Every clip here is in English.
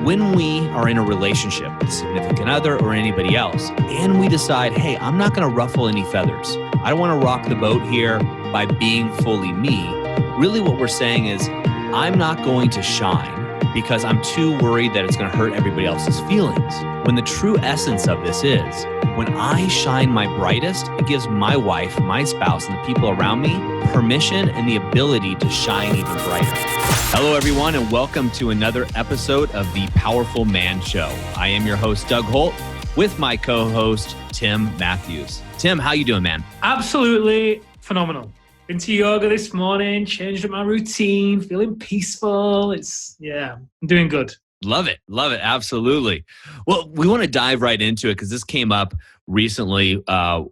when we are in a relationship with a significant other or anybody else, and we decide, hey, I'm not going to ruffle any feathers. I don't want to rock the boat here by being fully me. Really what we're saying is, I'm not going to shine because I'm too worried that it's going to hurt everybody else's feelings. When the true essence of this is, when I shine my brightest, it gives my wife, my spouse, and the people around me permission and the ability to shine even brighter. Hello, everyone, and welcome to another episode of The Powerful Man Show. I am your host, Doug Holt, with my co-host, Tim Matthews. Tim, how you doing, man? Absolutely phenomenal. Been to yoga this morning, changed up my routine, feeling peaceful. I'm doing good. Love it. Absolutely. Well, we want to dive right into it because this came up recently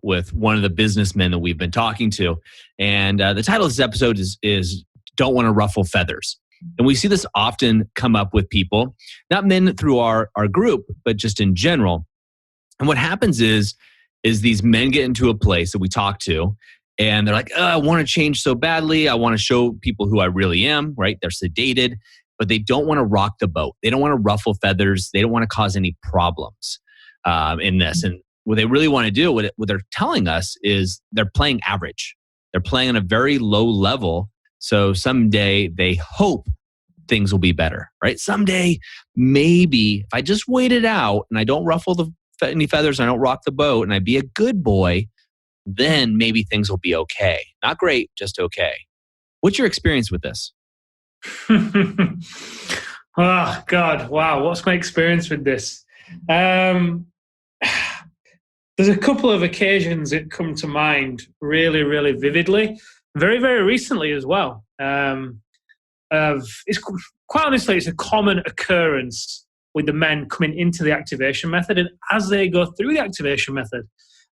with one of the businessmen that we've been talking to. And the title of this episode is Don't Want to Ruffle Feathers. And we see this often come up with people, not men through our group, but just in general. And what happens is these men get into a place that we talk to, and they're like, I want to change so badly. I want to show people who I really am, right? They're sedated, but they don't want to rock the boat. They don't want to ruffle feathers. They don't want to cause any problems in this. And what they really want to do, what they're telling us is they're playing average. They're playing on a very low level. So someday they hope things will be better, right? Someday, maybe if I just wait it out and I don't ruffle any feathers, I don't rock the boat, and I be a good boy, then maybe things will be okay. Not great, just okay. What's your experience with this? Oh, God. Wow. What's my experience with this? There's a couple of occasions that come to mind really, really vividly. Very, very recently as well. It's quite honestly, it's a common occurrence with the men coming into the activation method and as they go through the activation method.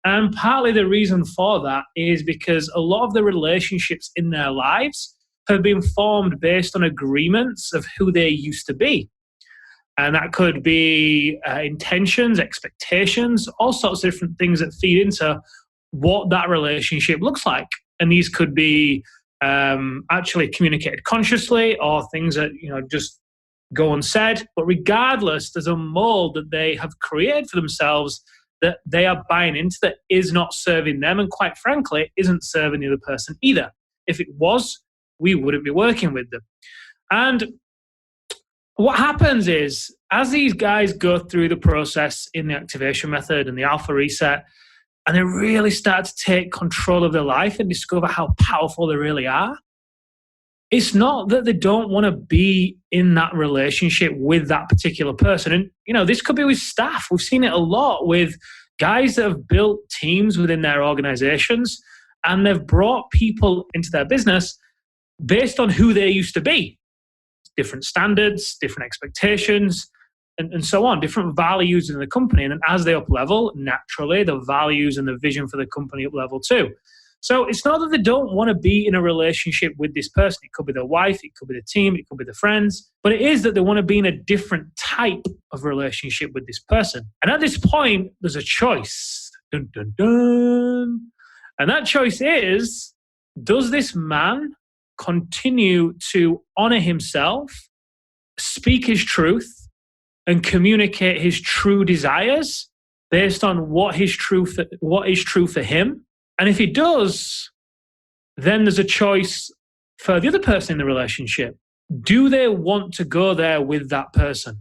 And partly the reason for that is because a lot of the relationships in their lives have been formed based on agreements of who they used to be. And that could be intentions, expectations, all sorts of different things that feed into what that relationship looks like. And these could be actually communicated consciously or things that, just go unsaid. But regardless, there's a mold that they have created for themselves that they are buying into that is not serving them, and quite frankly, isn't serving the other person either. If it was, we wouldn't be working with them. And what happens is, as these guys go through the process in the activation method and the alpha reset, and they really start to take control of their life and discover how powerful they really are, it's not that they don't want to be in that relationship with that particular person. And, this could be with staff. We've seen it a lot with guys that have built teams within their organizations, and they've brought people into their business based on who they used to be. Different standards, different expectations, and so on, different values in the company. And as they up level, naturally, the values and the vision for the company up level too. So it's not that they don't want to be in a relationship with this person. It could be their wife, it could be the team, it could be the friends, but it is that they want to be in a different type of relationship with this person. And at this point, there's a choice. Dun, dun, dun. And that choice is, does this man continue to honor himself, speak his truth, and communicate his true desires based on what is true for him? And if he does, then there's a choice for the other person in the relationship. Do they want to go there with that person?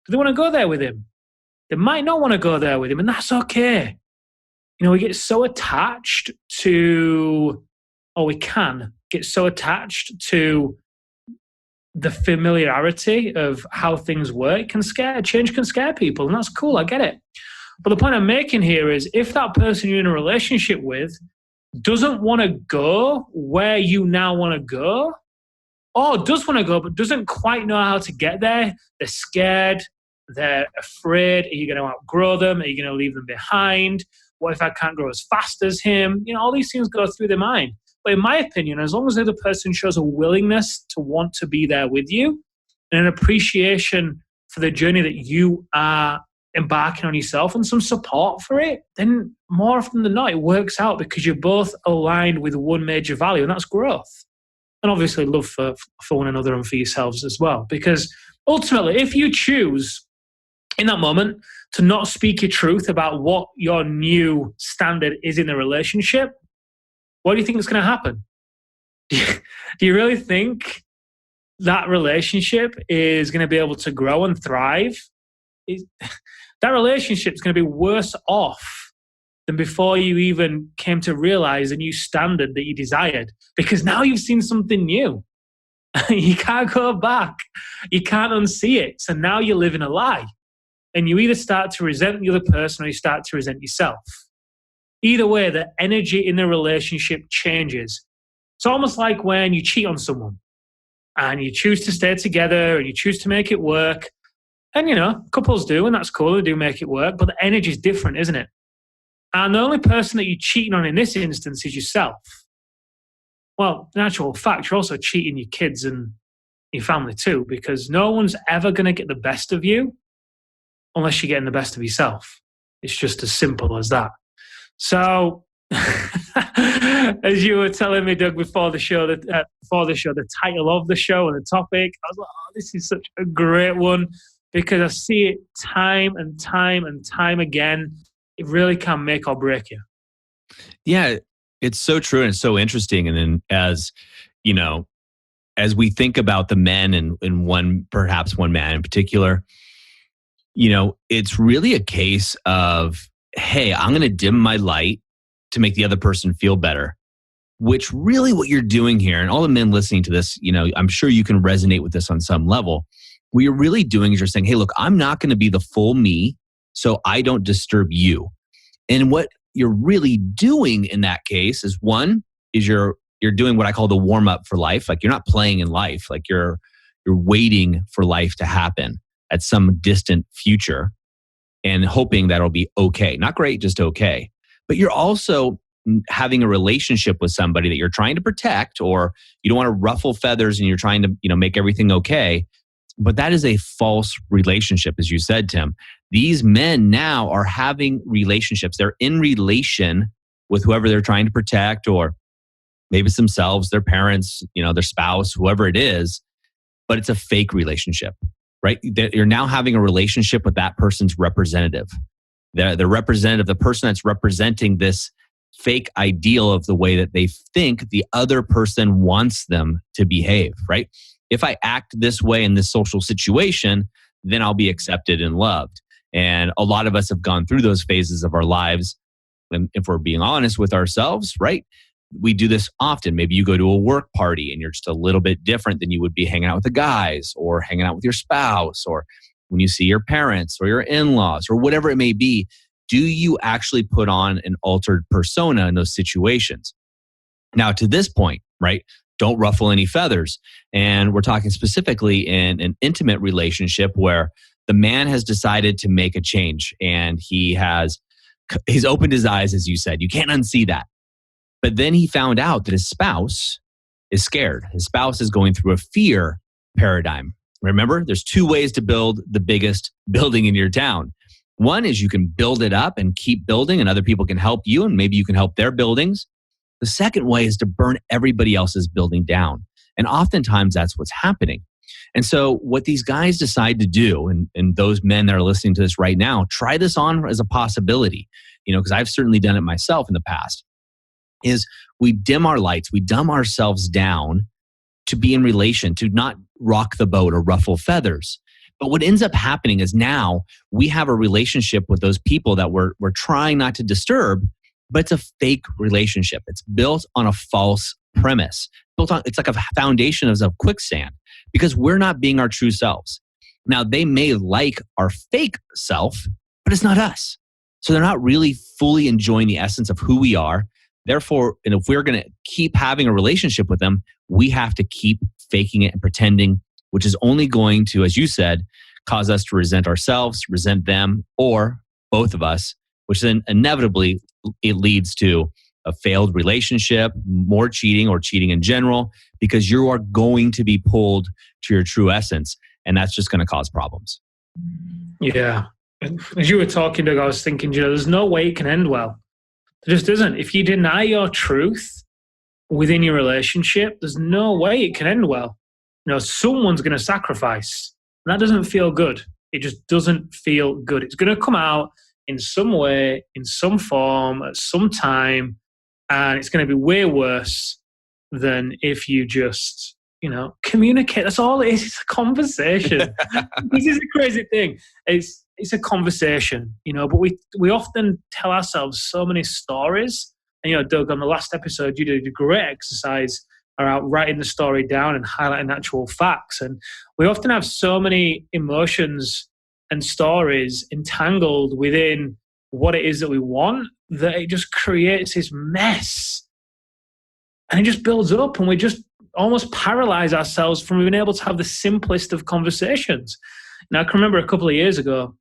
Do they want to go there with him? They might not want to go there with him, and that's okay. We get so attached to, we can get so attached to the familiarity of how things work. Change can scare people, and that's cool, I get it. But the point I'm making here is, if that person you're in a relationship with doesn't want to go where you now want to go, or does want to go but doesn't quite know how to get there, they're scared, they're afraid, are you going to outgrow them? Are you going to leave them behind? What if I can't grow as fast as him? All these things go through their mind. But in my opinion, as long as the other person shows a willingness to want to be there with you and an appreciation for the journey that you are embarking on yourself and some support for it, then more often than not, it works out because you're both aligned with one major value, and that's growth. And obviously love for one another and for yourselves as well. Because ultimately, if you choose in that moment to not speak your truth about what your new standard is in the relationship, what do you think is going to happen? Do you really think that relationship is going to be able to grow and thrive? That relationship is going to be worse off than before you even came to realize the new standard that you desired, because now you've seen something new. You can't go back. You can't unsee it. So now you're living a lie. And you either start to resent the other person or you start to resent yourself. Either way, the energy in the relationship changes. It's almost like when you cheat on someone and you choose to stay together and you choose to make it work. And, couples do, and that's cool. They do make it work. But the energy is different, isn't it? And the only person that you're cheating on in this instance is yourself. Well, in actual fact, you're also cheating your kids and your family too, because no one's ever going to get the best of you unless you're getting the best of yourself. It's just as simple as that. So, as you were telling me, Doug, before the show, the title of the show and the topic, I was like, oh, this is such a great one, because I see it time and time and time again. It really can make or break you. Yeah, it's so true and it's so interesting. And then as we think about the men and perhaps one man in particular, it's really a case of, hey, I'm going to dim my light to make the other person feel better, which really what you're doing here, and all the men listening to this, I'm sure you can resonate with this on some level. What you're really doing is you're saying, hey, look, I'm not going to be the full me, so I don't disturb you. And what you're really doing in that case is, one, is you're doing what I call the warm up for life. Like, you're not playing in life. Like, you're waiting for life to happen at some distant future and hoping that it'll be okay. Not great, just okay. But you're also having a relationship with somebody that you're trying to protect, or you don't want to ruffle feathers and you're trying to, make everything okay. But that is a false relationship, as you said, Tim. These men now are having relationships. They're in relation with whoever they're trying to protect, or maybe it's themselves, their parents, their spouse, whoever it is. But it's a fake relationship, right? You're now having a relationship with that person's representative. The representative, the person that's representing this fake ideal of the way that they think the other person wants them to behave, right? If I act this way in this social situation, then I'll be accepted and loved. And a lot of us have gone through those phases of our lives. And if we're being honest with ourselves, right? We do this often. Maybe you go to a work party and you're just a little bit different than you would be hanging out with the guys, or hanging out with your spouse, or when you see your parents or your in-laws or whatever it may be. Do you actually put on an altered persona in those situations? Now, to this point, right? Don't ruffle any feathers. And we're talking specifically in an intimate relationship where the man has decided to make a change, and he's opened his eyes, as you said. You can't unsee that. But then he found out that his spouse is scared. His spouse is going through a fear paradigm. Remember, there's two ways to build the biggest building in your town. One is you can build it up and keep building, and other people can help you, and maybe you can help their buildings. The second way is to burn everybody else's building down. And oftentimes that's what's happening. And so what these guys decide to do, and those men that are listening to this right now, try this on as a possibility, because I've certainly done it myself in the past, is we dim our lights, we dumb ourselves down to be in relation, to not rock the boat or ruffle feathers. But what ends up happening is now we have a relationship with those people that we're trying not to disturb, but it's a fake relationship. It's built on a false premise. It's like a foundation of quicksand, because we're not being our true selves. Now, they may like our fake self, but it's not us. So they're not really fully enjoying the essence of who we are. Therefore, and if we're going to keep having a relationship with them, we have to keep faking it and pretending, which is only going to, as you said, cause us to resent ourselves, resent them, or both of us, which then inevitably it leads to a failed relationship, more cheating, or cheating in general, because you are going to be pulled to your true essence, and that's just going to cause problems. Yeah. As you were talking, Doug, I was thinking, there's no way it can end well. There just isn't. If you deny your truth within your relationship, there's no way it can end well. Someone's going to sacrifice. And that doesn't feel good. It just doesn't feel good. It's going to come out in some way, in some form, at some time, and it's going to be way worse than if you just, communicate. That's all it is. It's a conversation. This is a crazy thing. It's a conversation, but we often tell ourselves so many stories. And, Doug, on the last episode, you did a great exercise around writing the story down and highlighting actual facts. And we often have so many emotions and stories entangled within what it is that we want that it just creates this mess. And it just builds up, and we just almost paralyze ourselves from being able to have the simplest of conversations. Now, I can remember a couple of years ago,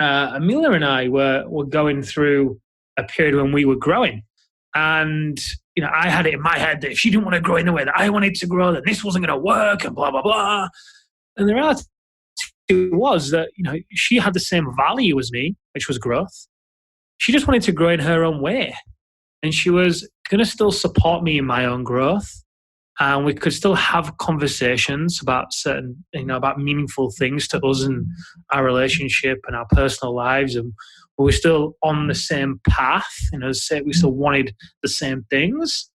Amelia and I were going through a period when we were growing. And, I had it in my head that if she didn't want to grow in the way that I wanted to grow, then this wasn't going to work and blah, blah, blah. And the reality was that, she had the same value as me, which was growth. She just wanted to grow in her own way. And she was going to still support me in my own growth. And we could still have conversations about certain, about meaningful things to us and our relationship and our personal lives. And we were still on the same path, we still wanted the same things.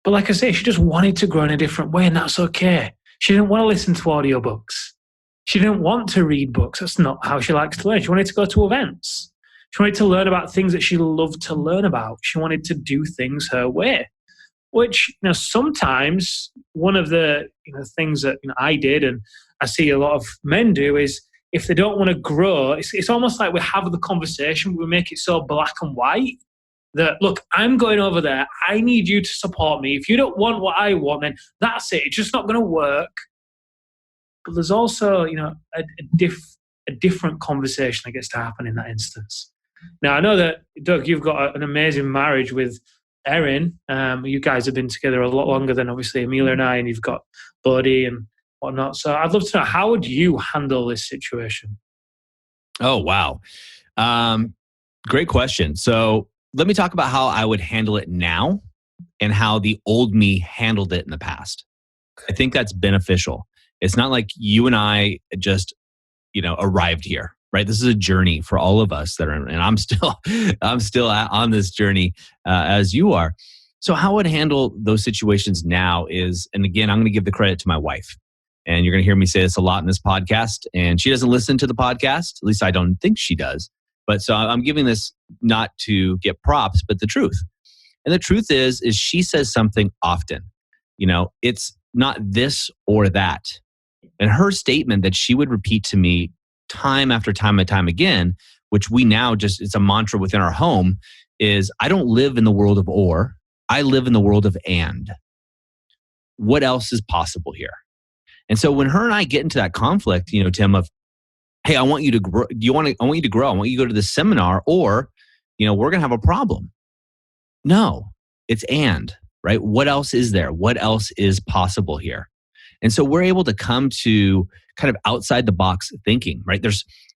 But like I say, she just wanted to grow in a different way, and that's okay. She didn't want to listen to audiobooks. She didn't want to read books. That's not how she likes to learn. She wanted to go to events. She wanted to learn about things that she loved to learn about. She wanted to do things her way, which, sometimes one of the things that I did, and I see a lot of men do, is if they don't want to grow, it's almost like we have the conversation, but we make it so black and white that, look, I'm going over there. I need you to support me. If you don't want what I want, then that's it. It's just not going to work. But there's also, a different conversation that gets to happen in that instance. Now, I know that, Doug, you've got an amazing marriage with Erin. You guys have been together a lot longer than obviously Amelia and I, and you've got Bodhi and whatnot. So I'd love to know, how would you handle this situation? Oh, wow. Great question. So let me talk about how I would handle it now and how the old me handled it in the past. I think that's beneficial. It's not like you and I just, arrived here, right? This is a journey for all of us that are, and I'm still on this journey as you are. So how I would handle those situations now is, and again, I'm going to give the credit to my wife. And you're going to hear me say this a lot in this podcast. And she doesn't listen to the podcast. At least I don't think she does. But so I'm giving this not to get props, but the truth. And the truth is she says something often. It's not this or that. And her statement that she would repeat to me time after time and time again, which we now it's a mantra within our home, is I don't live in the world of or, I live in the world of and. What else is possible here? And so when her and I get into that conflict, Tim, of, hey, I want you to grow. I want you to grow. I want you to go to this seminar, or, we're going to have a problem. No, it's and, right? What else is there? What else is possible here? And so we're able to come to kind of outside the box thinking, right? When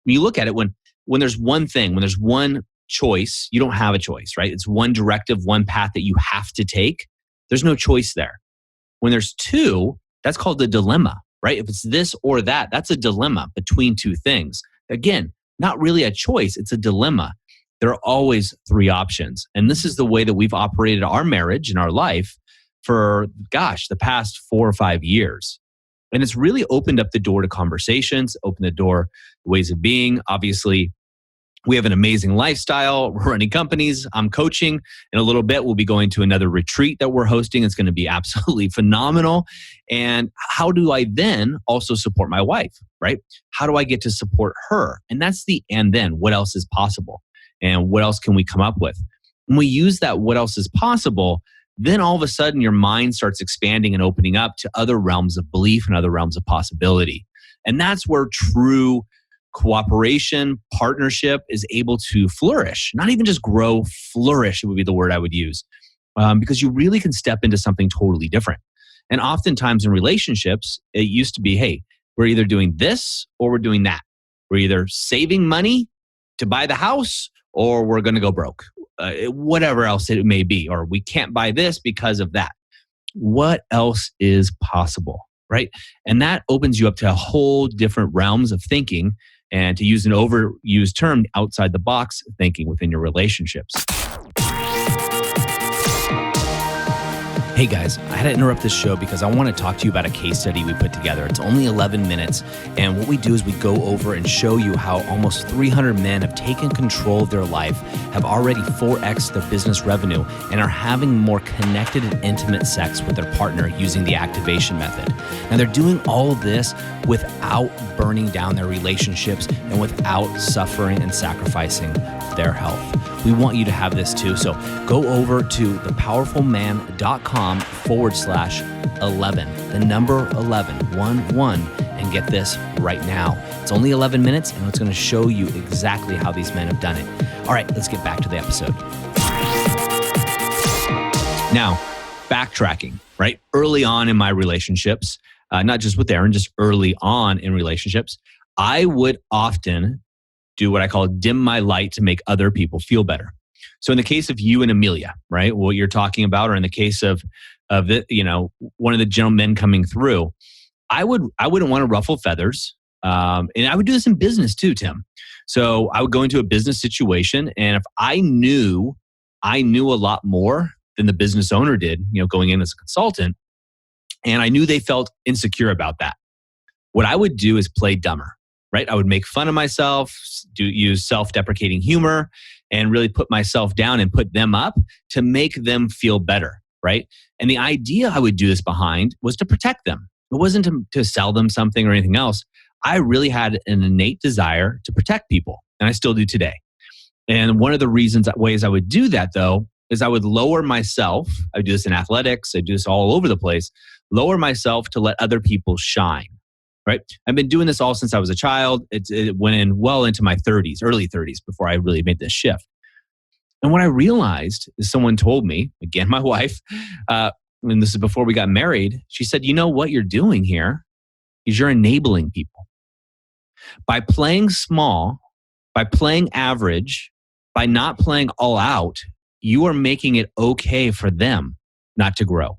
you look at it, when there's one thing, when there's one choice, you don't have a choice, right? It's one directive, one path that you have to take. There's no choice there. When there's two, that's called the dilemma, right? If it's this or that, that's a dilemma between two things. Again, not really a choice, it's a dilemma. There are always three options. And this is the way that we've operated our marriage and our life for, the past 4 or 5 years. And it's really opened up the door to conversations, opened the door to ways of being. Obviously, we have an amazing lifestyle. We're running companies. I'm coaching. In a little bit, we'll be going to another retreat that we're hosting. It's going to be absolutely phenomenal. And how do I then also support my wife, right? How do I get to support her? And that's the and then. What else is possible? And what else can we come up with? When we use that what else is possible, then all of a sudden your mind starts expanding and opening up to other realms of belief and other realms of possibility. And that's where true cooperation, partnership is able to flourish. Not even just grow, flourish would be the word I would use. Because you really can step into something totally different. And oftentimes in relationships, it used to be, hey, we're either doing this or we're doing that. We're either saving money to buy the house or we're going to go broke. Whatever else it may be, or we can't buy this because of that. What else is possible? right? And that opens you up to a whole different realms of thinking, and to use an overused term, outside the box thinking within your relationships. Hey guys, I had to interrupt this show because I want to talk to you about a case study we put together. It's only 11 minutes, and what we do is we go over and show you how almost 300 men have taken control of their life, have already 4x'd their business revenue, and are having more connected and intimate sex with their partner using the activation method. Now, they're doing all of this without burning down their relationships and without suffering and sacrificing their health. We want you to have this too. So go over to thepowerfulman.com/11, the number 11, and get this right now. It's only 11 minutes, and it's going to show you exactly how these men have done it. All right, let's get back to the episode. Now, backtracking, right? Early on in my relationships, not just with Aaron, just early on in relationships, I would often do what I call dim my light to make other people feel better. So in the case of you and Amelia, right, what you're talking about, or in the case of the, one of the gentlemen coming through, I wouldn't want to ruffle feathers. And I would do this in business too, Tim. So I would go into a business situation, and if I knew a lot more than the business owner did, going in as a consultant, and I knew they felt insecure about that, what I would do is play dumber. Right? I would make fun of myself, use self-deprecating humor, and really put myself down and put them up to make them feel better, right? And the idea I would do this behind was to protect them. It wasn't to sell them something or anything else. I really had an innate desire to protect people, and I still do today. And one of the ways I would do that, though, is I would lower myself. I would do this in athletics. I do this all over the place. Lower myself to let other people shine. Right? I've been doing this all since I was a child. It went in well into my 30s, early 30s, before I really made this shift. And what I realized is, someone told me, again, my wife, and this is before we got married, she said, what you're doing here is you're enabling people. By playing small, by playing average, by not playing all out, you are making it okay for them not to grow.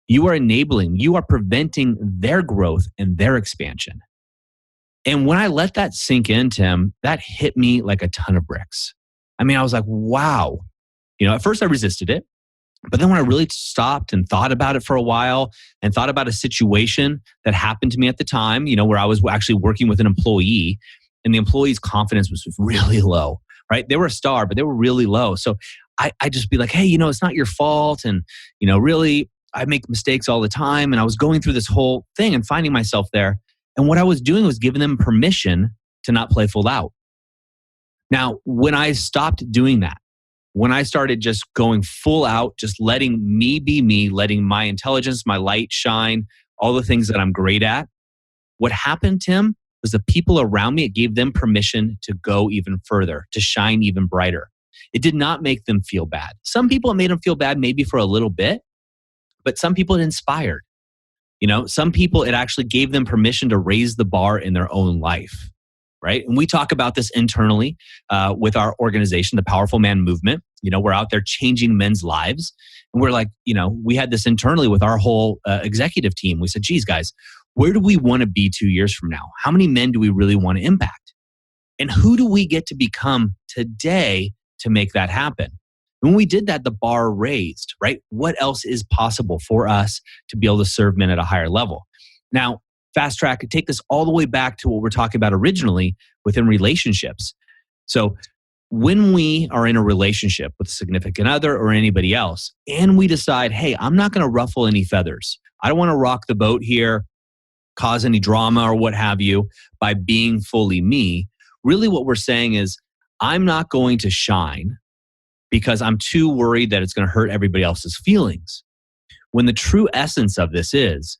You are enabling, you are preventing their growth and their expansion. And when I let that sink in, Tim, that hit me like a ton of bricks. I mean, I was like, wow. At first I resisted it, but then when I really stopped and thought about it for a while, and thought about a situation that happened to me at the time, where I was actually working with an employee, and the employee's confidence was really low, right? They were a star, but they were really low. So I just be like, hey, it's not your fault. And, really, I make mistakes all the time. And I was going through this whole thing and finding myself there. And what I was doing was giving them permission to not play full out. Now, when I stopped doing that, when I started just going full out, just letting me be me, letting my intelligence, my light shine, all the things that I'm great at, what happened, Tim, was the people around me, it gave them permission to go even further, to shine even brighter. It did not make them feel bad. Some people, it made them feel bad maybe for a little bit, but some people it inspired. Some people it actually gave them permission to raise the bar in their own life, right? And we talk about this internally with our organization, the Powerful Man Movement. We're out there changing men's lives. And we're like, we had this internally with our whole executive team. We said, geez, guys, where do we want to be 2 years from now? How many men do we really want to impact? And who do we get to become today to make that happen? When we did that, the bar raised, right? What else is possible for us to be able to serve men at a higher level? Now, fast track, take this all the way back to what we're talking about originally within relationships. So when we are in a relationship with a significant other or anybody else, and we decide, hey, I'm not going to ruffle any feathers. I don't want to rock the boat here, cause any drama or what have you by being fully me. Really what we're saying is, I'm not going to shine because I'm too worried that it's going to hurt everybody else's feelings. When the true essence of this is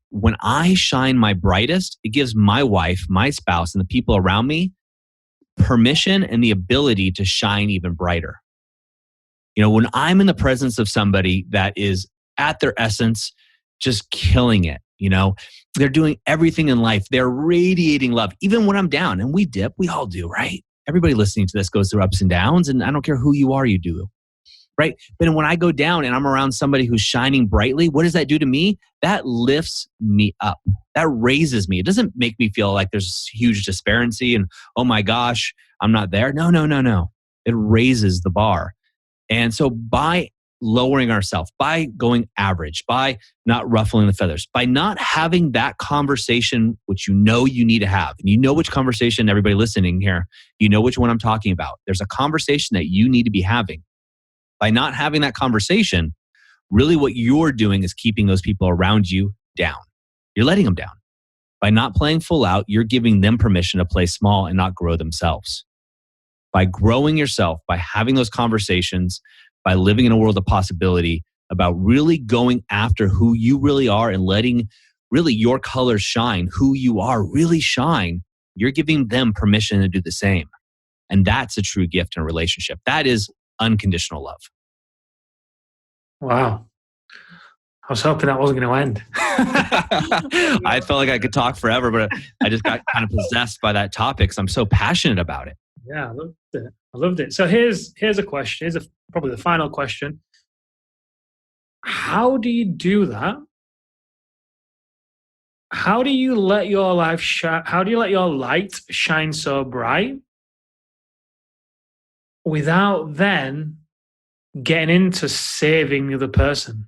when I shine my brightest, it gives my wife, my spouse, and the people around me permission and the ability to shine even brighter. When I'm in the presence of somebody that is at their essence, just killing it, they're doing everything in life. They're radiating love. Even when I'm down, and we dip, we all do, right? Everybody listening to this goes through ups and downs, and I don't care who you are, you do. right? But when I go down and I'm around somebody who's shining brightly, what does that do to me? That lifts me up. That raises me. It doesn't make me feel like there's huge disparity and, oh my gosh, I'm not there. No, no, no, no. It raises the bar. And so by lowering ourselves, by going average, by not ruffling the feathers, by not having that conversation, which you know you need to have, and you know which conversation, everybody listening here, you know which one I'm talking about. There's a conversation that you need to be having. By not having that conversation, really what you're doing is keeping those people around you down. You're letting them down. By not playing full out, you're giving them permission to play small and not grow themselves. By growing yourself, by having those conversations, by living in a world of possibility, about really going after who you really are and letting really your colors shine, who you are really shine, you're giving them permission to do the same. And that's a true gift in a relationship. That is unconditional love. Wow. I was hoping that wasn't going to end. I felt like I could talk forever, but I just got kind of possessed by that topic. So I'm so passionate about it. Yeah, I loved it. I loved it. So here's a question. Here's probably the final question. How do you do that? How do you let your life shine? How do you let your light shine so bright without then getting into saving the other person?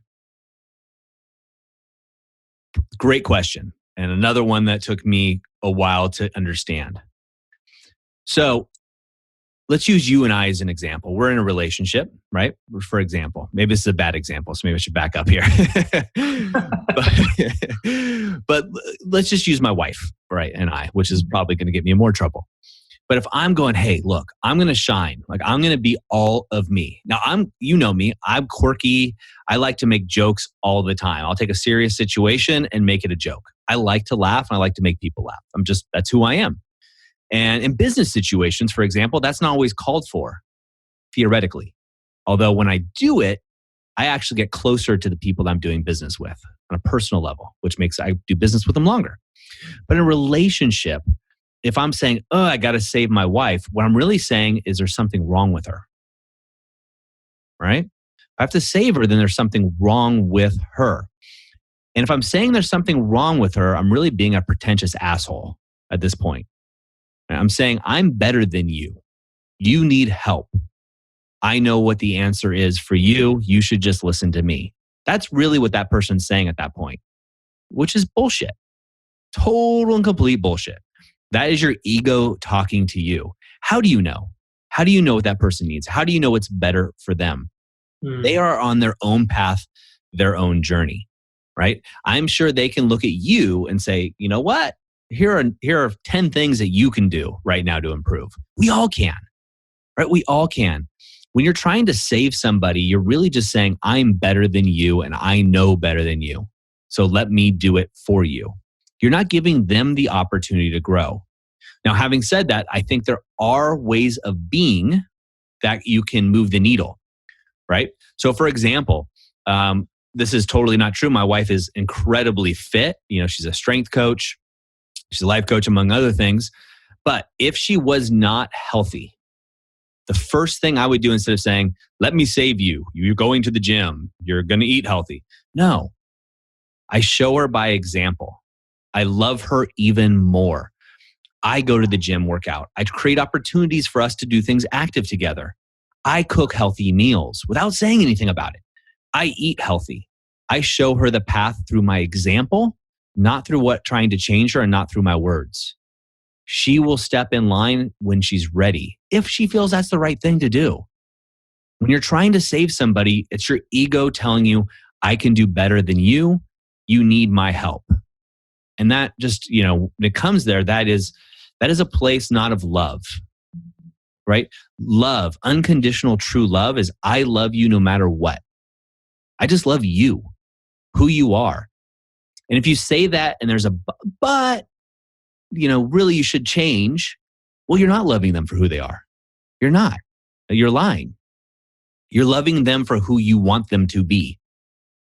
Great question. And another one that took me a while to understand. So let's use you and I as an example. We're in a relationship, right? For example, maybe this is a bad example, so maybe I should back up here. but let's just use my wife, right? And I, which is probably going to get me in more trouble. But if I'm going, hey, look, I'm going to shine. Like I'm going to be all of me. Now you know me, I'm quirky. I like to make jokes all the time. I'll take a serious situation and make it a joke. I like to laugh and I like to make people laugh. That's who I am. And in business situations, for example, that's not always called for, theoretically. Although when I do it, I actually get closer to the people that I'm doing business with on a personal level, which makes I do business with them longer. But in a relationship, if I'm saying, oh, I got to save my wife, what I'm really saying is there's something wrong with her, right? If I have to save her, then there's something wrong with her. And if I'm saying there's something wrong with her, I'm really being a pretentious asshole at this point. I'm saying I'm better than you. You need help. I know what the answer is for you. You should just listen to me. That's really what that person's saying at that point, which is bullshit. Total and complete bullshit. That is your ego talking to you. How do you know? How do you know what that person needs? How do you know what's better for them? They are on their own path, their own journey, right? I'm sure they can look at you and say, you know what? Here are 10 things that you can do right now to improve. We all can, right? We all can. When you're trying to save somebody, you're really just saying, I'm better than you and I know better than you. So let me do it for you. You're not giving them the opportunity to grow. Now, having said that, I think there are ways of being that you can move the needle, right? So for example, this is totally not true. My wife is incredibly fit. You know, she's a strength coach. She's a life coach, among other things. But if she was not healthy, the first thing I would do instead of saying, let me save you, you're going to the gym, you're going to eat healthy. No, I show her by example. I love her even more. I go to the gym, work out. I create opportunities for us to do things active together. I cook healthy meals without saying anything about it. I eat healthy. I show her the path through my example, not through trying to change her and not through my words. She will step in line when she's ready, if she feels that's the right thing to do. When you're trying to save somebody, it's your ego telling you, I can do better than you. You need my help. And that just, when it comes there, that is a place not of love, right? Love, unconditional true love is I love you no matter what. I just love you, who you are. And if you say that and there's a but, really you should change, well, you're not loving them for who they are. You're not. You're lying. You're loving them for who you want them to be,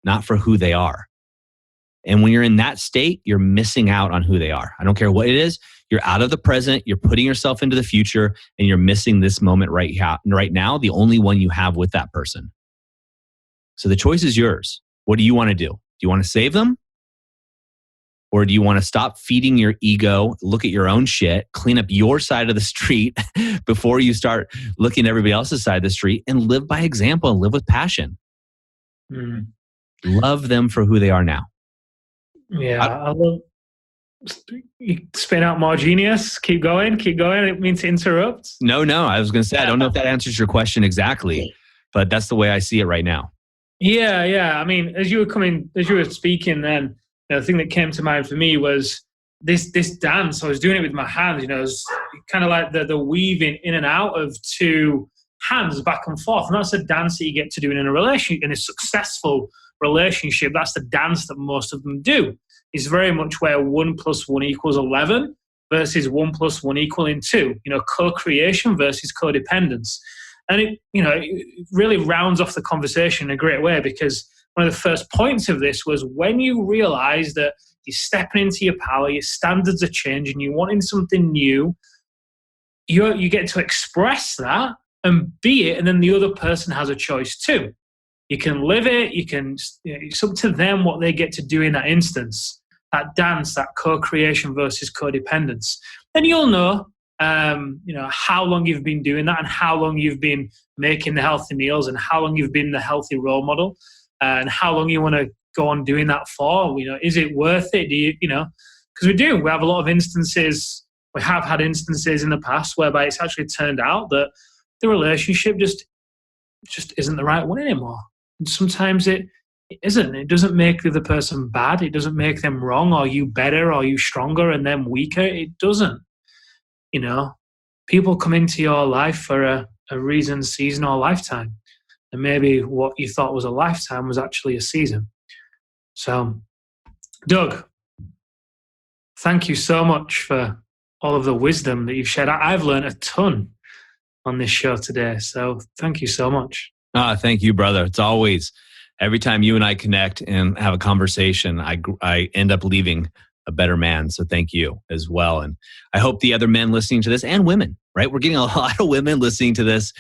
not for who they are. And when you're in that state, you're missing out on who they are. I don't care what it is. You're out of the present. You're putting yourself into the future, and you're missing this moment right now, the only one you have with that person. So the choice is yours. What do you want to do? Do you want to save them? Or do you want to stop feeding your ego, look at your own shit, clean up your side of the street before you start looking at everybody else's side of the street, and live by example and live with passion? Love them for who they are now. Yeah, I love you. Spin out more genius. Keep going. I didn't mean to interrupt. No. I was going to say, I don't know if that answers your question exactly, but that's the way I see it right now. Yeah. I mean, as you were speaking then, the thing that came to mind for me was this dance. I was doing it with my hands, it was kind of like the weaving in and out of two hands back and forth. And that's a dance that you get to do in a successful relationship. That's the dance that most of them do. It's very much where 1 + 1 = 11 versus 1 + 1 = 2. Co-creation versus codependence. And it really rounds off the conversation in a great way, because one of the first points of this was when you realize that you're stepping into your power, your standards are changing, you're wanting something new, you get to express that and be it, and then the other person has a choice too. You can live it, it's up to them what they get to do in that instance, that dance, that co-creation versus codependence. Then you'll know how long you've been doing that, and how long you've been making the healthy meals, and how long you've been the healthy role model, and how long you want to go on doing that for. Is it worth it? Because we have a lot of instances. We have had instances in the past whereby it's actually turned out that the relationship just isn't the right one anymore. And sometimes it isn't. It doesn't make the other person bad. It doesn't make them wrong, or you better, or you stronger and them weaker. It doesn't. People come into your life for a reason, season, or lifetime. And maybe what you thought was a lifetime was actually a season. So, Doug, thank you so much for all of the wisdom that you've shared. I've learned a ton on this show today. So thank you so much. Thank you, brother. It's always, every time you and I connect and have a conversation, I end up leaving a better man. So thank you as well. And I hope the other men listening to this, and women, right? We're getting a lot of women listening to this,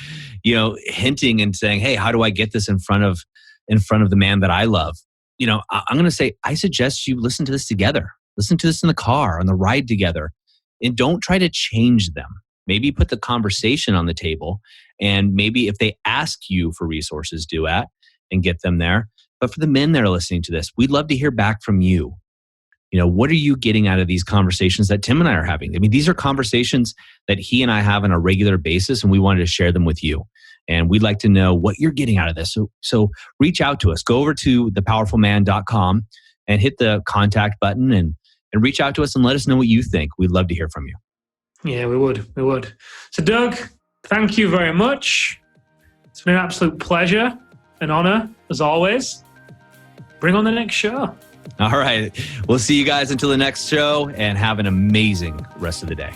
hinting and saying, hey, how do I get this in front of the man that I love? I'm going to say, I suggest you listen to this together. Listen to this in the car, on the ride together, and don't try to change them. Maybe put the conversation on the table, and maybe if they ask you for resources, do it and get them there. But for the men that are listening to this, we'd love to hear back from you. What are you getting out of these conversations that Tim and I are having? I mean, these are conversations that he and I have on a regular basis, and we wanted to share them with you. And we'd like to know what you're getting out of this. So reach out to us. Go over to thepowerfulman.com and hit the contact button and reach out to us and let us know what you think. We'd love to hear from you. Yeah, we would. So Doug, thank you very much. It's been an absolute pleasure, an honor, as always. Bring on the next show. All right. We'll see you guys until the next show, and have an amazing rest of the day.